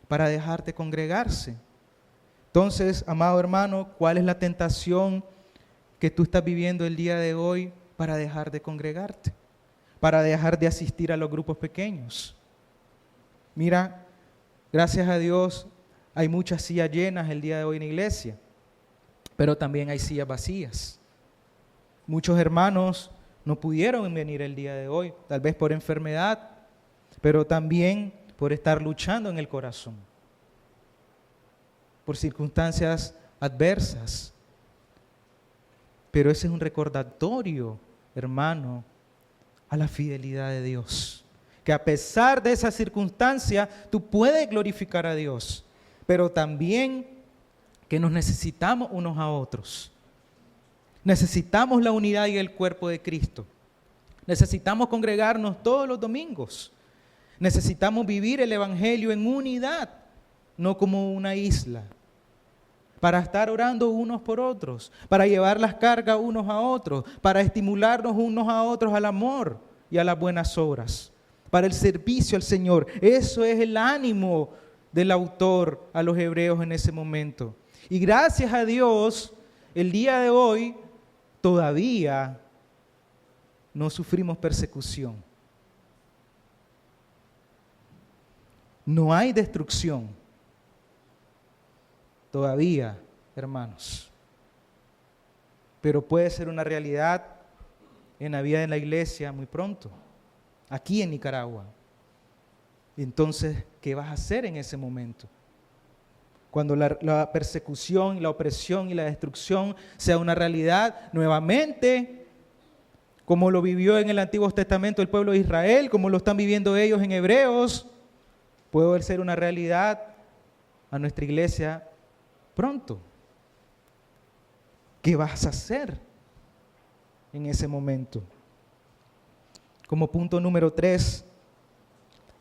para dejar de congregarse. Entonces, amado hermano, ¿cuál es la tentación que tú estás viviendo el día de hoy para dejar de congregarte? Para dejar de asistir a los grupos pequeños. Mira, gracias a Dios hay muchas sillas llenas el día de hoy en la iglesia, pero también hay sillas vacías. Muchos hermanos no pudieron venir el día de hoy, tal vez por enfermedad, pero también por estar luchando en el corazón, por circunstancias adversas. Pero ese es un recordatorio, hermano, a la fidelidad de Dios. Que a pesar de esa circunstancia, tú puedes glorificar a Dios, pero también que nos necesitamos unos a otros. Necesitamos la unidad y el cuerpo de Cristo. Necesitamos congregarnos todos los domingos. Necesitamos vivir el Evangelio en unidad, no como una isla. Para estar orando unos por otros, para llevar las cargas unos a otros, para estimularnos unos a otros al amor y a las buenas obras, para el servicio al Señor. Eso es el ánimo del autor a los hebreos en ese momento. Y gracias a Dios, el día de hoy todavía no sufrimos persecución. No hay destrucción. Todavía, hermanos. Pero puede ser una realidad en la vida de la iglesia muy pronto, aquí en Nicaragua. Entonces, ¿qué vas a hacer en ese momento? Cuando la persecución, la opresión y la destrucción sea una realidad nuevamente, como lo vivió en el Antiguo Testamento el pueblo de Israel, como lo están viviendo ellos en Hebreos, puede ser una realidad a nuestra iglesia pronto. ¿Qué vas a hacer en ese momento? Como punto número 3,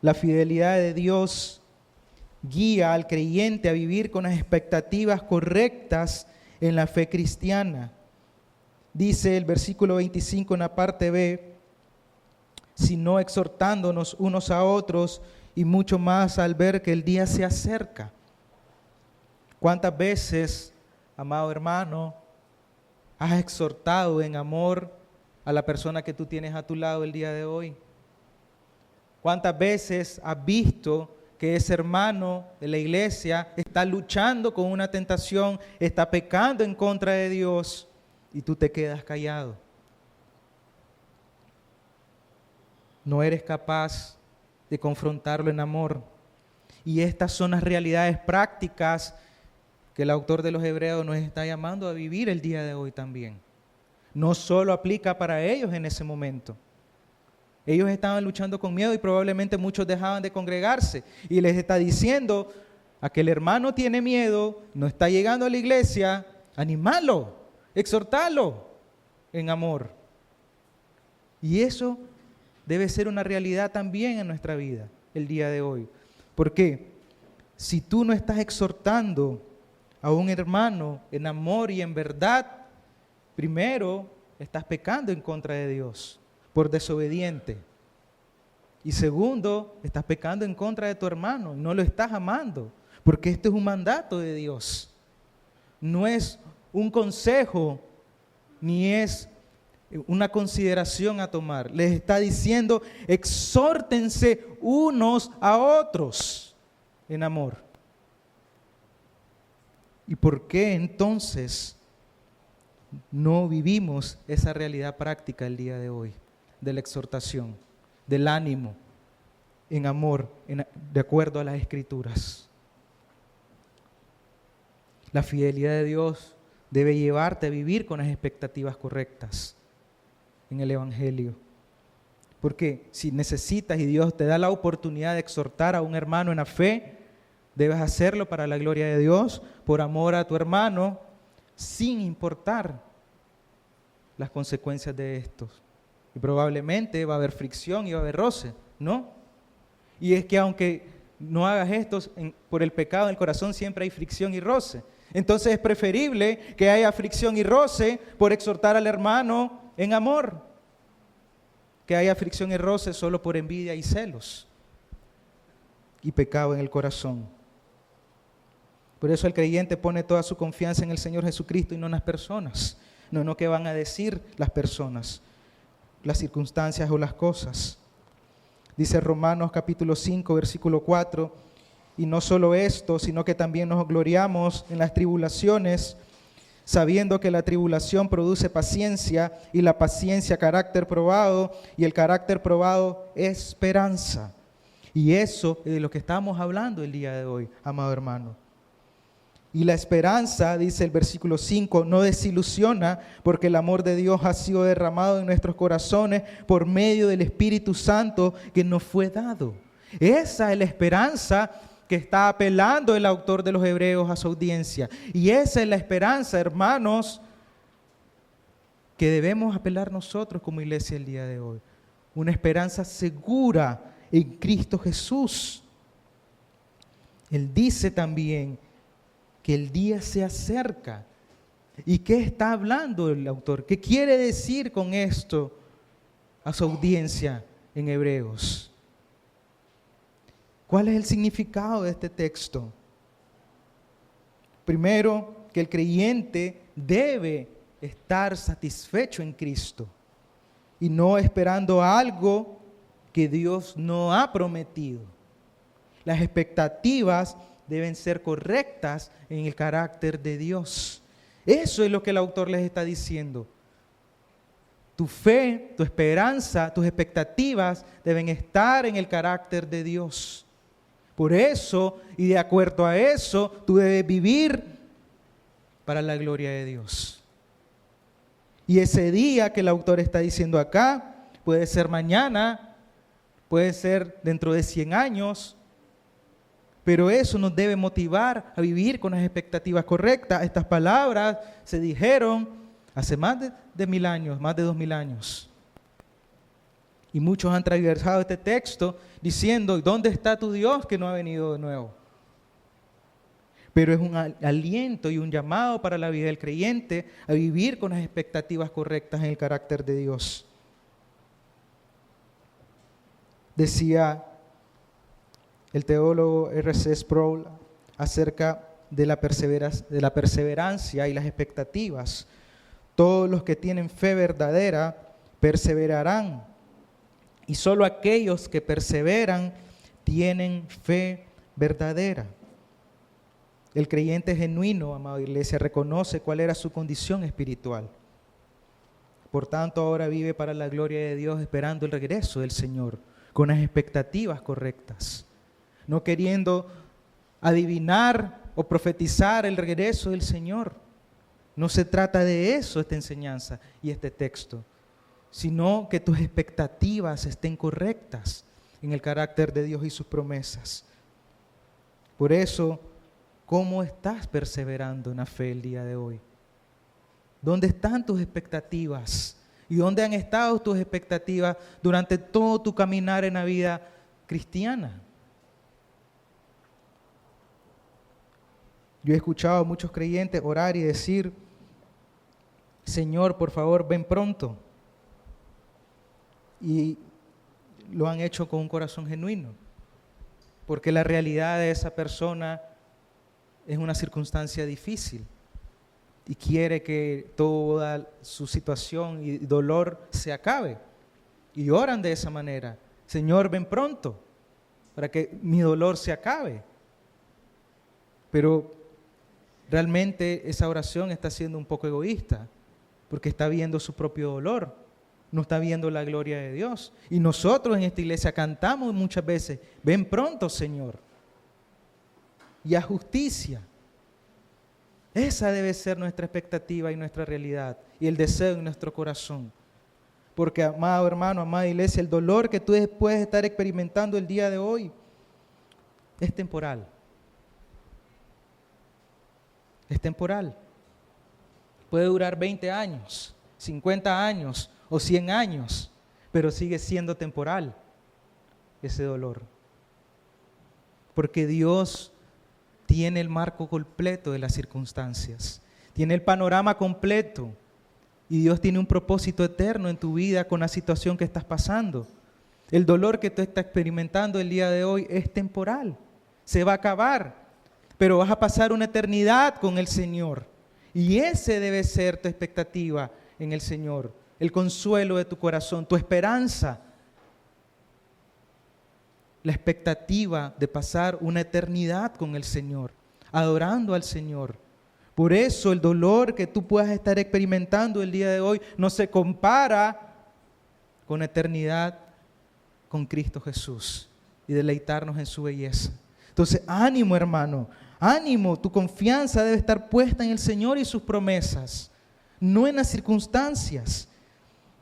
la fidelidad de Dios guía al creyente a vivir con las expectativas correctas en la fe cristiana. Dice el versículo 25 en la parte B, sino exhortándonos unos a otros y mucho más al ver que el día se acerca. ¿Cuántas veces amado hermano, has exhortado en amor a la persona que tú tienes a tu lado el día de hoy? ¿Cuántas veces has visto que ese hermano de la iglesia está luchando con una tentación, está pecando en contra de Dios y tú te quedas callado? No eres capaz de confrontarlo en amor. Y estas son las realidades prácticas que el autor de los Hebreos nos está llamando a vivir el día de hoy también. No solo aplica para ellos en ese momento. Ellos estaban luchando con miedo y probablemente muchos dejaban de congregarse. Y les está diciendo a que el hermano tiene miedo, no está llegando a la iglesia, animalo, exhortalo en amor. Y eso debe ser una realidad también en nuestra vida el día de hoy. Porque si tú no estás exhortando a un hermano en amor y en verdad, primero estás pecando en contra de Dios por desobediente. Y segundo, estás pecando en contra de tu hermano y no lo estás amando, porque esto es un mandato de Dios. No es un consejo, ni es una consideración a tomar. Les está diciendo, exhórtense unos a otros en amor. ¿Y por qué entonces no vivimos esa realidad práctica el día de hoy de la exhortación, del ánimo en amor, de acuerdo a las Escrituras? La fidelidad de Dios debe llevarte a vivir con las expectativas correctas en el Evangelio. Porque si necesitas y Dios te da la oportunidad de exhortar a un hermano en la fe, debes hacerlo para la gloria de Dios, por amor a tu hermano, sin importar las consecuencias de estos. Y probablemente va a haber fricción y va a haber roce, ¿no? Y es que aunque no hagas esto por el pecado en el corazón, siempre hay fricción y roce. Entonces es preferible que haya fricción y roce por exhortar al hermano en amor, que haya fricción y roce solo por envidia y celos y pecado en el corazón. Por eso el creyente pone toda su confianza en el Señor Jesucristo y no en las personas. No qué van a decir las personas, las circunstancias o las cosas. Dice Romanos capítulo 5, versículo 4, y no solo esto, sino que también nos gloriamos en las tribulaciones, sabiendo que la tribulación produce paciencia, y la paciencia carácter probado, y el carácter probado esperanza. Y eso es de lo que estamos hablando el día de hoy, amado hermano. Y la esperanza, dice el versículo 5, no desilusiona, porque el amor de Dios ha sido derramado en nuestros corazones por medio del Espíritu Santo que nos fue dado. Esa es la esperanza que está apelando el autor de los Hebreos a su audiencia. Y esa es la esperanza, hermanos, que debemos apelar nosotros como iglesia el día de hoy. Una esperanza segura en Cristo Jesús. Él dice también que el día se acerca. ¿Y qué está hablando el autor? ¿Qué quiere decir con esto a su audiencia en Hebreos? ¿Cuál es el significado de este texto? Primero, que el creyente debe estar satisfecho en Cristo y no esperando algo que Dios no ha prometido. Las expectativas deben ser correctas en el carácter de Dios. Eso es lo que el autor les está diciendo. Tu fe, tu esperanza, tus expectativas deben estar en el carácter de Dios. Por eso, y de acuerdo a eso, tú debes vivir para la gloria de Dios. Y ese día que el autor está diciendo acá, puede ser mañana, puede ser dentro de 100 años, pero eso nos debe motivar a vivir con las expectativas correctas. Estas palabras se dijeron hace más de 1000 años, más de 2000 años. Y muchos han transversado este texto diciendo, ¿dónde está tu Dios que no ha venido de nuevo? Pero es un aliento y un llamado para la vida del creyente a vivir con las expectativas correctas en el carácter de Dios. Decía el teólogo R.C. Sproul acerca de la perseverancia y las expectativas. Todos los que tienen fe verdadera perseverarán. Y solo aquellos que perseveran tienen fe verdadera. El creyente genuino, amada iglesia, reconoce cuál era su condición espiritual. Por tanto, ahora vive para la gloria de Dios, esperando el regreso del Señor, con las expectativas correctas, no queriendo adivinar o profetizar el regreso del Señor. No se trata de eso esta enseñanza y este texto, sino que tus expectativas estén correctas en el carácter de Dios y sus promesas. Por eso, ¿cómo estás perseverando en la fe el día de hoy? ¿Dónde están tus expectativas? ¿Y dónde han estado tus expectativas durante todo tu caminar en la vida cristiana? Yo he escuchado a muchos creyentes orar y decir: Señor, por favor, ven pronto. Y lo han hecho con un corazón genuino, porque la realidad de esa persona es una circunstancia difícil y quiere que toda su situación y dolor se acabe. Y oran de esa manera: Señor, ven pronto para que mi dolor se acabe. Pero realmente esa oración está siendo un poco egoísta, porque está viendo su propio dolor, no está viendo la gloria de Dios. Y nosotros en esta iglesia cantamos muchas veces: ven pronto, Señor, y haz justicia. Esa debe ser nuestra expectativa y nuestra realidad y el deseo en nuestro corazón. Porque, amado hermano, amada iglesia, el dolor que tú puedes estar experimentando el día de hoy es temporal. Es temporal. Puede durar 20 años, 50 años o 100 años, pero sigue siendo temporal ese dolor. Porque Dios tiene el marco completo de las circunstancias, tiene el panorama completo, y Dios tiene un propósito eterno en tu vida con la situación que estás pasando. El dolor que tú estás experimentando el día de hoy es temporal, se va a acabar, pero vas a pasar una eternidad con el Señor, y ese debe ser tu expectativa en el Señor, el consuelo de tu corazón, tu esperanza, la expectativa de pasar una eternidad con el Señor, adorando al Señor. Por eso el dolor que tú puedas estar experimentando el día de hoy no se compara con eternidad con Cristo Jesús y deleitarnos en su belleza. Entonces, ánimo, hermano, ánimo, tu confianza debe estar puesta en el Señor y sus promesas, no en las circunstancias.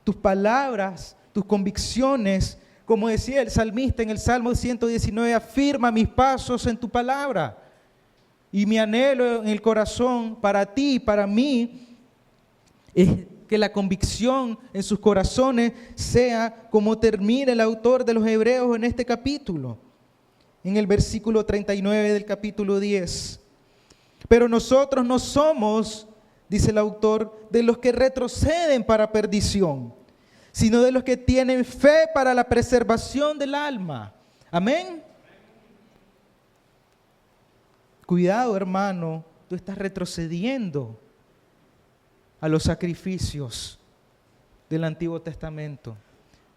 Tus palabras, tus convicciones, como decía el salmista en el Salmo 119, afirma mis pasos en tu palabra. Y mi anhelo en el corazón para ti y para mí es que la convicción en sus corazones sea como termina el autor de los Hebreos en este capítulo, en el versículo 39 del capítulo 10. Pero nosotros no somos, dice el autor, de los que retroceden para perdición, sino de los que tienen fe para la preservación del alma. Amén. Cuidado, hermano, tú estás retrocediendo a los sacrificios del Antiguo Testamento.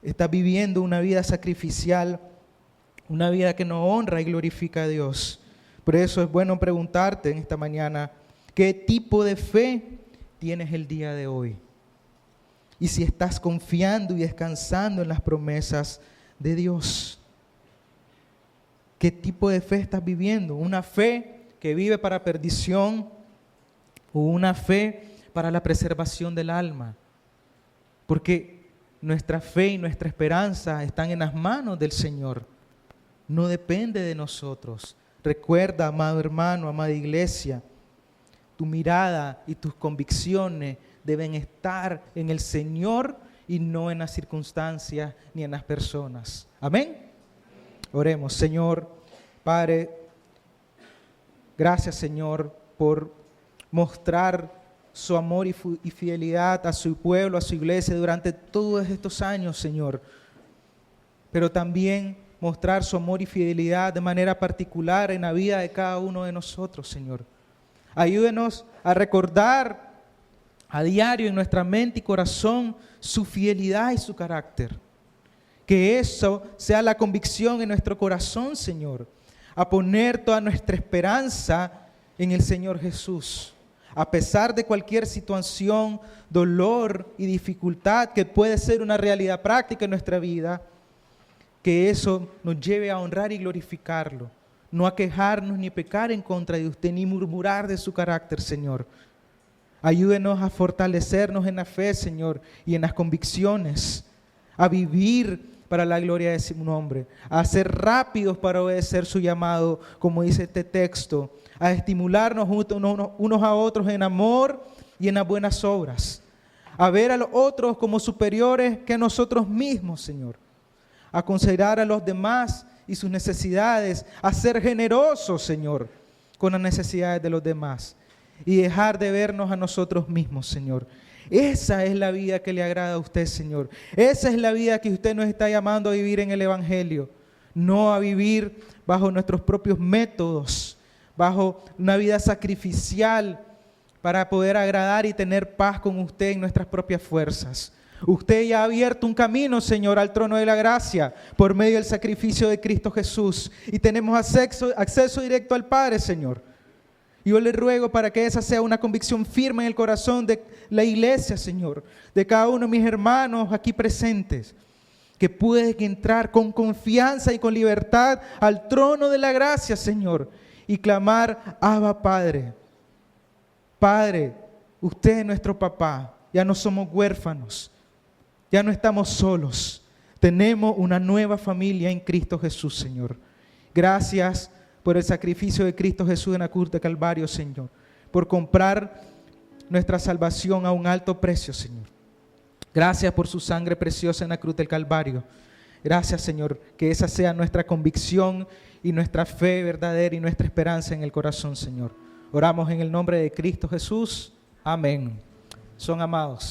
Estás viviendo una vida sacrificial, una vida que no honra y glorifica a Dios. Por eso es bueno preguntarte en esta mañana, ¿qué tipo de fe tienes el día de hoy? Y si estás confiando y descansando en las promesas de Dios. ¿Qué tipo de fe estás viviendo? ¿Una fe que vive para perdición o una fe para la preservación del alma? Porque nuestra fe y nuestra esperanza están en las manos del Señor. No depende de nosotros. Recuerda, amado hermano, amada iglesia, tu mirada y tus convicciones deben estar en el Señor y no en las circunstancias ni en las personas. Amén. Oremos. Señor, Padre, gracias, Señor, por mostrar su amor y fidelidad a su pueblo, a su iglesia durante todos estos años, Señor. Pero también mostrar su amor y fidelidad de manera particular en la vida de cada uno de nosotros, Señor. Ayúdenos a recordar a diario en nuestra mente y corazón su fidelidad y su carácter. Que eso sea la convicción en nuestro corazón, Señor, a poner toda nuestra esperanza en el Señor Jesús. A pesar de cualquier situación, dolor y dificultad que puede ser una realidad práctica en nuestra vida, que eso nos lleve a honrar y glorificarlo, no a quejarnos ni pecar en contra de usted, ni murmurar de su carácter, Señor. Ayúdenos a fortalecernos en la fe, Señor, y en las convicciones, a vivir para la gloria de su nombre, a ser rápidos para obedecer su llamado, como dice este texto, a estimularnos unos a otros en amor y en las buenas obras, a ver a los otros como superiores que nosotros mismos, Señor, a considerar a los demás y sus necesidades, a ser generosos, Señor, con las necesidades de los demás y dejar de vernos a nosotros mismos, Señor. Esa es la vida que le agrada a usted, Señor. Esa es la vida que usted nos está llamando a vivir en el Evangelio, no a vivir bajo nuestros propios métodos, bajo una vida sacrificial para poder agradar y tener paz con usted en nuestras propias fuerzas. Usted ya ha abierto un camino, Señor, al trono de la gracia por medio del sacrificio de Cristo Jesús y tenemos acceso directo al Padre, Señor. Y yo le ruego para que esa sea una convicción firme en el corazón de la iglesia, Señor, de cada uno de mis hermanos aquí presentes, que pueden entrar con confianza y con libertad al trono de la gracia, Señor, y clamar: Abba, Padre. Padre, usted es nuestro papá, ya no somos huérfanos, ya no estamos solos, tenemos una nueva familia en Cristo Jesús, Señor. Gracias por el sacrificio de Cristo Jesús en la cruz de Calvario, Señor, por comprar nuestra salvación a un alto precio, Señor. Gracias por su sangre preciosa en la cruz del Calvario. Gracias, Señor, que esa sea nuestra convicción y nuestra fe verdadera y nuestra esperanza en el corazón, Señor. Oramos en el nombre de Cristo Jesús. Amén. Son amados.